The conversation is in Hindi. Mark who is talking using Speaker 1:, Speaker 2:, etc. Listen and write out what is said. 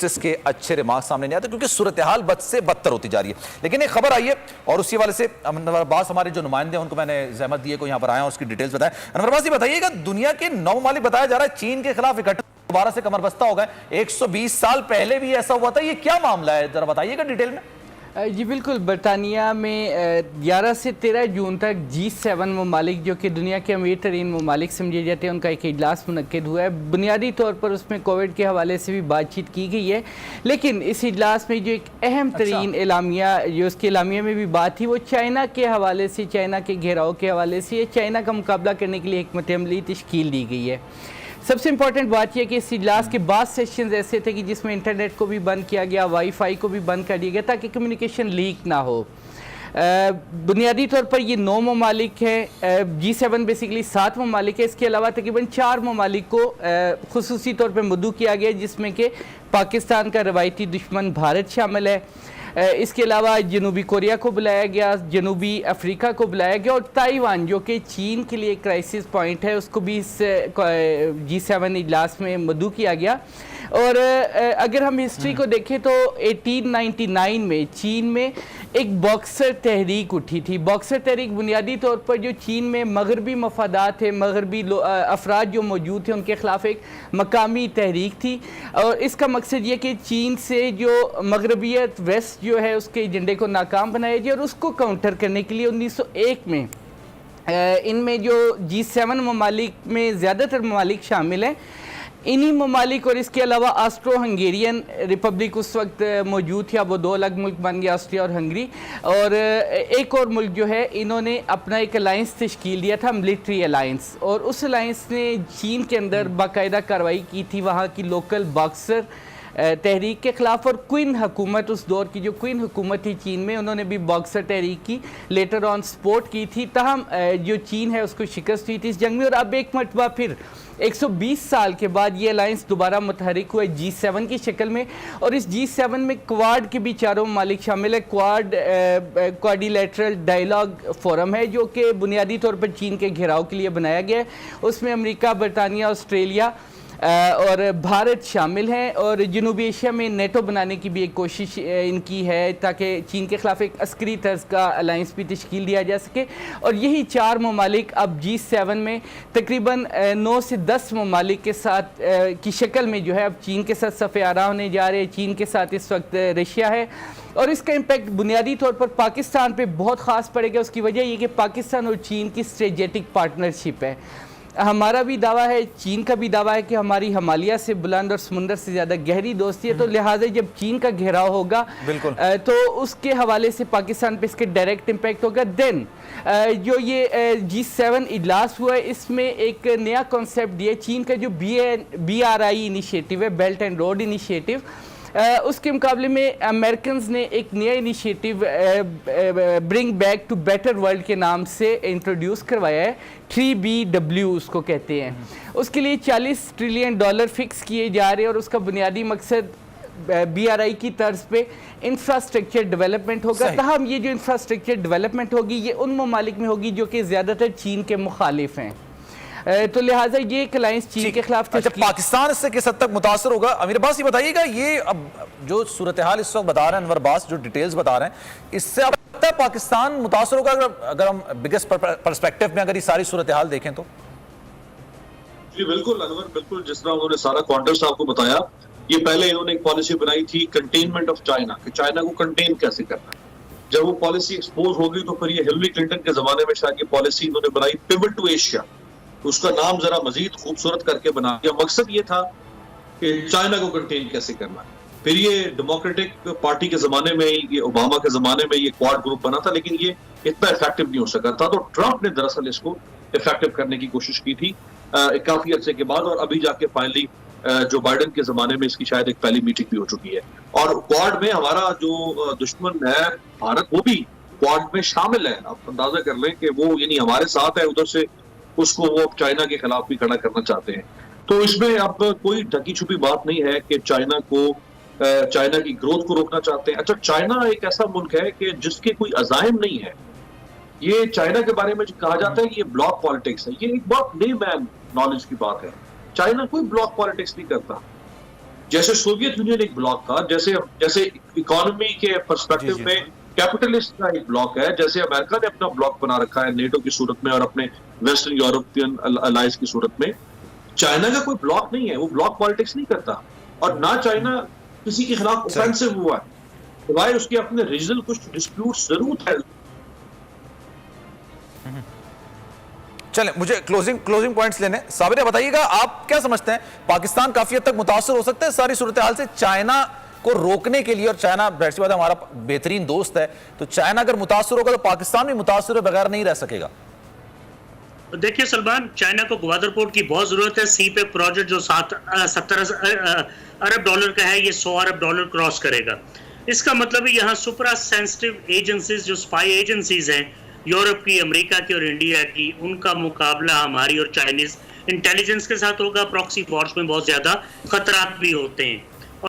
Speaker 1: के अच्छे रिमार्क सामने नहीं आते क्योंकि सूरत हाल बद से बदतर होती जा रही है। लेकिन एक खबर आई है और उसी वाले से अनवर अब्बास हमारे जो नुमाइंदे हैं उनको मैंने जहमत दी है को यहाँ पर आया और उसकी डिटेल्स बताएं। अनवर अब्बास ये बताइएगा, दुनिया के 9 ममालिक बताया जा रहा है चीन के खिलाफ इकट्ठा दोबारा से कमर बस्ता हो गए। 120 साल पहले भी ऐसा हुआ था, ये क्या मामला है जरा बताइएगा डिटेल में।
Speaker 2: जी बिल्कुल, बरतानिया में 11 से 13 जून तक G7 ममालिक जो कि दुनिया के अमीर तरीन ममालिक समझे जाते हैं उनका एक इजलास मुनक्किद हुआ है। बुनियादी तौर पर उसमें कोविड के हवाले से भी बातचीत की गई है, लेकिन इस इजलास में जो एक अहम तरीन एलामिया जो उसके एलामिया में भी बात थी वो चाइना के हवाले से, चाइना के घेराव के हवाले से चाइना का मुकाबला करने के लिए हिकमत अमली तश्कील दी गई है। सबसे इम्पॉर्टेंट बात यह कि इस इजलास के बाद सेशन ऐसे थे कि जिसमें इंटरनेट को भी बंद किया गया, वाईफाई को भी बंद कर दिया गया ताकि कम्युनिकेशन लीक ना हो। बुनियादी तौर पर ये 9 ममालिक हैं, G7 बेसिकली 7 ममालिक है। इसके अलावा तकरीबन 4 ममालिक को खुसूसी तौर पर मदऊ किया गया जिसमें कि पाकिस्तान का रवायती दुश्मन भारत शामिल है। इसके अलावा जनूबी कोरिया को बुलाया गया, जनूबी अफ्रीका को बुलाया गया और ताइवान जो कि चीन के लिए क्राइसिस पॉइंट है उसको भी इस G7 इजलास में मदऊ किया गया। और अगर हम हिस्ट्री को देखें तो 1899 में चीन में एक बॉक्सर तहरीक उठी थी। बॉक्सर तहरीक बुनियादी तौर पर जो चीन में मगरबी मफादात थे, मगरबी अफराद जो मौजूद थे उनके ख़िलाफ़ एक मकामी तहरीक थी और इसका मकसद ये कि चीन से जो मगरबियत वेस्ट जो है उसके एजेंडे को नाकाम बनाया जाए और उसको काउंटर करने के लिए 1901 में इनमें जो G7 ममालिक में ज़्यादातर ममालिक शामिल हैं, इन्हीं ममालिक और इसके अलावा ऑस्ट्रो हंगेरियन रिपब्लिक उस वक्त मौजूद थी, अब वो 2 अलग मुल्क बन गया, ऑस्ट्रिया और हंगरी। और एक और मुल्क जो है इन्होंने अपना एक अलाइंस तश्कील दिया था, मिलिट्री अलाइंस, और उस अलाइंस ने चीन के अंदर बाकायदा कार्रवाई की थी वहाँ की लोकल बॉक्सर तहरीक के ख़िलाफ़। और क्वीन हुकूमत, उस दौर की जो क्वीन हुकूमत थी चीन में, उन्होंने भी बॉक्सर तहरीक की, लेटर ऑन सपोर्ट की थी। तहम जो चीन है उसको शिकस्त हुई थी इस जंग में और अब एक मरतबा फिर 120 साल के बाद ये अलाइंस दोबारा मुतहरिक हुआ G7 की शक्ल में। और इस G7 में क्वाड के भी 4 ममालिक शामिल है। क्वाड क्वाड्रिलेटरल डायलॉग फोरम है जो कि बुनियादी तौर पर चीन के घेराव के लिए बनाया गया है। उसमें अमेरिका, बरतानिया, ऑस्ट्रेलिया और भारत शामिल हैं और जनूबी एशिया में नेटो बनाने की भी एक कोशिश इनकी है ताकि चीन के ख़िलाफ़ एक अस्करी तर्ज का अलाइंस भी तश्कील दिया जा सके। और यही 4 ममालिक अब G7 में तकरीबन 9 से 10 ममालिक के साथ की शक्ल में जो है अब चीन के साथ सफ़े आरा होने जा रहे हैं। चीन के साथ इस वक्त रशिया है और इसका इम्पैक्ट बुनियादी तौर पर पाकिस्तान पे बहुत ख़ास पड़ेगा। उसकी वजह ये कि पाकिस्तान और चीन की स्ट्रेटेजिक पार्टनरशिप है। हमारा भी दावा है, चीन का भी दावा है कि हमारी हिमालय से बुलंद और समुंदर से ज़्यादा गहरी दोस्ती है, तो लिहाजा जब चीन का घेराव होगा तो उसके हवाले से पाकिस्तान पे इसके डायरेक्ट इम्पैक्ट होगा। देन जो ये G7 इजलास हुआ है इसमें एक नया कॉन्सेप्ट दिया चीन का जो BRI इनिशिएटिव है, बेल्ट एंड रोड इनिशिएटिव, उसके मुकाबले में अमेरिकन्स ने एक नया initiative bring back to better world के नाम से इंट्रोड्यूस करवाया है। 3BW उसको कहते हैं। उसके लिए $40 ट्रिलियन फिक्स किए जा रहे हैं और उसका बुनियादी मकसद BRI की तर्ज पे इंफ्रास्ट्रक्चर डेवलपमेंट होगा। तहम ये जो इंफ्रास्ट्रक्चर डेवलपमेंट होगी ये उन ममालिक में होगी जो कि ज़्यादातर चीन के मुखालिफ हैं, तो लिहाजा ये एक अलायंस चीन के खिलाफ।
Speaker 1: अच्छा, पाकिस्तान इससे किस हद तक मुतासर होगा? अमीर अब्बास ये बताइएगा, ये अब जो सूरत हाल इस वक्त बता रहे हैं अनवर अब्बास, जो डिटेल्स बता रहे हैं, इससे अब तक पाकिस्तान मुतासर होगा अगर हम बिगेस्ट पर्सपेक्टिव में अगर ये सारी सूरत हाल देखें तो?
Speaker 3: जी बिल्कुल अनवर, बिल्कुल जिस तरह उन्होंने सारा कॉन्टेक्स्ट आपको बताया। ये पहले इन्होंने एक पॉलिसी बनाई थी कंटेनमेंट ऑफ चाइना, कि चाइना को कंटेन कैसे करना है। जब वो पॉलिसी एक्सपोज हो गई तो फिर ये हिलरी क्लिंटन के जमाने में शायद ये पॉलिसी इन्होंने बनाई पिवट टू एशिया, उसका नाम जरा मजीद खूबसूरत करके बना दिया। मकसद ये था कि चाइना को कंटेन कैसे करना है। फिर ये डेमोक्रेटिक पार्टी के जमाने में, ये ओबामा के जमाने में ये क्वाड ग्रुप बना था, लेकिन ये इतना इफेक्टिव नहीं हो सका था। तो ट्रंप ने दरअसल इसको इफेक्टिव करने की कोशिश की थी काफी अर्से के बाद, और अभी जाके फाइनली जो बाइडेन के जमाने में इसकी शायद एक पहली मीटिंग भी हो चुकी है। और क्वाड में हमारा जो दुश्मन है भारत, वो भी क्वाड में शामिल है। आप अंदाजा कर लें कि वो यानी हमारे साथ है, उधर से उसको वो चाइना के खिलाफ भी खड़ा करना चाहते हैं। तो इसमें अब कोई ढकी छुपी बात नहीं है कि चाइना की ग्रोथ को रोकना चाहते हैं। अच्छा, चाइना एक ऐसा मुल्क है कि जिसके कोई अजाइम नहीं है। ये चाइना के बारे में जो कहा जाता है कि ये ब्लॉक पॉलिटिक्स है, ये एक बहुत ले मैन नॉलेज की बात है। चाइना कोई ब्लॉक पॉलिटिक्स नहीं करता। जैसे सोवियत यूनियन एक ब्लॉक था, जैसे इकोनॉमी के पर्सपेक्टिव
Speaker 1: जी।
Speaker 3: में कैपिटलिस्ट का एक ब्लॉक है, जैसे अमेरिका ने अपना ब्लॉक बना रखा है नेटो की सूरत में और अपने वेस्टर्न यूरोपियन अलायंस की सूरत में। चाइना का कोई ब्लॉक नहीं है, वो ब्लॉक पॉलिटिक्स नहीं करता, और ना चाइना किसी के खिलाफ ऑफेंसिव हुआ है, सिवाय उसके अपने रीजनल कुछ डिस्प्यूट जरूर है।
Speaker 1: चलें, मुझे क्लोजिंग पॉइंट्स लेने। साबिर बताइएगा, आप क्या समझते हैं, पाकिस्तान काफी हद तक मुतासर हो सकता है सारी सूरत हाल से चाइना को रोकने के लिए? और चाइना जाहिर सी बात है हमारा बेहतरीन दोस्त है, तो चाइना अगर मुतासर होगा तो पाकिस्तान भी मुतासर हुए बगैर नहीं रह सकेगा।
Speaker 4: देखिए सलमान, चाइना को ग्वादर पोर्ट की बहुत जरूरत है। सी पे प्रोजेक्ट जो 70 अरब डॉलर का है, ये 100 अरब डॉलर क्रॉस करेगा। इसका मतलब है यहाँ सुपरा सेंसिटिव एजेंसीज, जो स्पाई एजेंसीज हैं यूरोप की, अमेरिका की और इंडिया की, उनका मुकाबला हमारी और चाइनीज इंटेलिजेंस के साथ होगा। प्रॉक्सी वॉर्स में बहुत ज्यादा खतरात भी होते हैं।